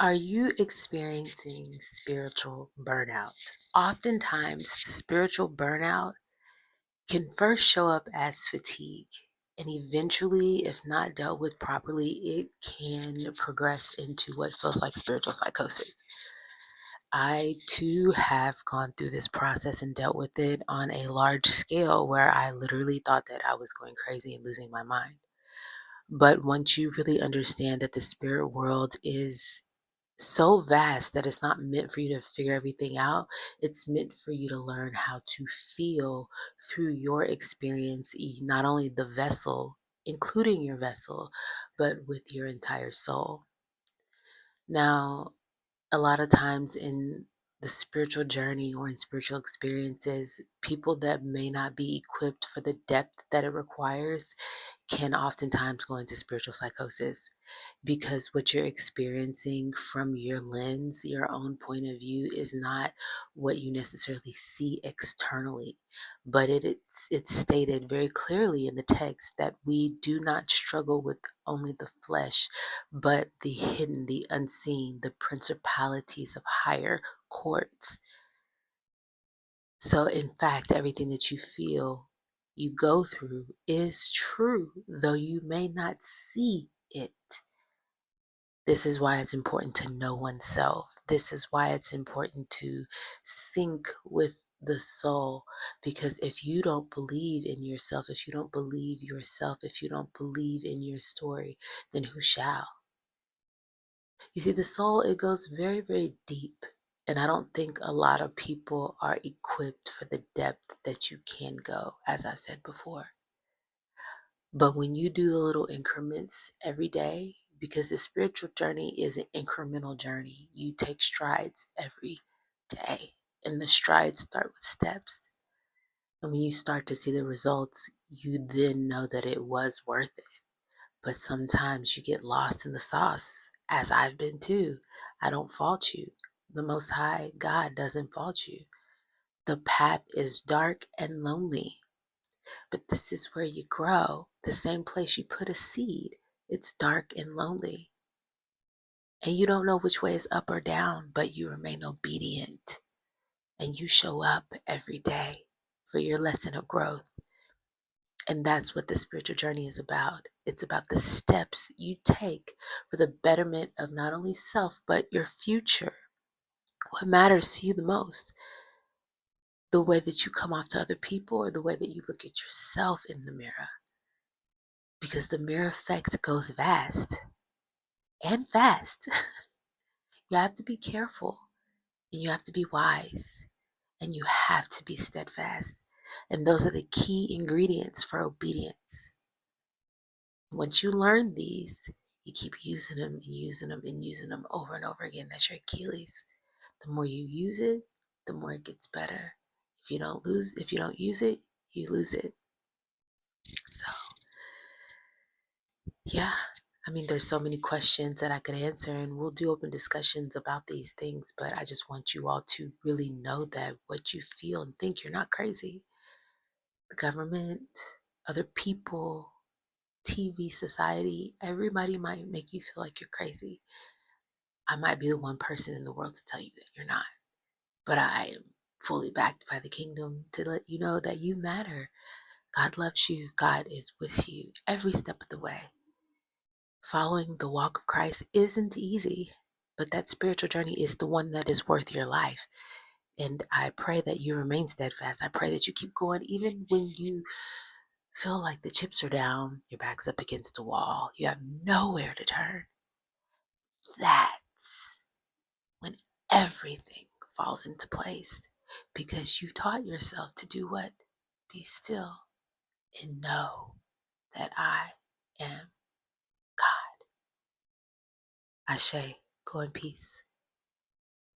Are you experiencing spiritual burnout? Oftentimes, spiritual burnout can first show up as fatigue, and eventually, if not dealt with properly, it can progress into what feels like spiritual psychosis. I too have gone through this process and dealt with it on a large scale where I literally thought that I was going crazy and losing my mind. But once you really understand that the spirit world is so vast that it's not meant for you to figure everything out. It's meant for you to learn how to feel through your experience, not only the vessel, including your vessel, but with your entire soul. Now, a lot of times in the spiritual journey or in spiritual experiences, people that may not be equipped for the depth that it requires can oftentimes go into spiritual psychosis because what you're experiencing from your lens, your own point of view, is not what you necessarily see externally. But it's stated very clearly in the text that we do not struggle with only the flesh, but the hidden, the unseen, the principalities of higher courts. So, in fact, everything that you feel you go through is true, though you may not see it. This is why it's important to know oneself. This is why it's important to sync with the soul. Because if you don't believe in yourself, if you don't believe yourself, if you don't believe in your story, then who shall? You see, the soul, it goes very, very deep. And I don't think a lot of people are equipped for the depth that you can go, as I said before. But when you do the little increments every day, because the spiritual journey is an incremental journey, you take strides every day. And the strides start with steps. And when you start to see the results, you then know that it was worth it. But sometimes you get lost in the sauce, as I've been too. I don't fault you. The Most High God doesn't fault you. The path is dark and lonely. But this is where you grow, the same place you put a seed. It's dark and lonely. And you don't know which way is up or down, but you remain obedient. And you show up every day for your lesson of growth. And that's what the spiritual journey is about. It's about the steps you take for the betterment of not only self, but your future. What matters to you the most? The way that you come off to other people or the way that you look at yourself in the mirror? Because the mirror effect goes vast and fast. You have to be careful and you have to be wise and you have to be steadfast. And those are the key ingredients for obedience. Once you learn these, you keep using them and using them and using them over and over again. That's your Achilles. The more you use it, the more it gets better. If you don't use it, you lose it. So yeah, I mean, there's so many questions that I could answer, and we'll do open discussions about these things, but I just want you all to really know that what you feel and think, you're not crazy. The government, other people, TV, society, everybody might make you feel like you're crazy. I might be the one person in the world to tell you that you're not, but I am fully backed by the kingdom to let you know that you matter. God loves you. God is with you every step of the way. Following the walk of Christ isn't easy, but that spiritual journey is the one that is worth your life. And I pray that you remain steadfast. I pray that you keep going even when you feel like the chips are down, your back's up against the wall, you have nowhere to turn. That's when everything falls into place because you've taught yourself to do what? Be still and know that I am God. Ashe, go in peace.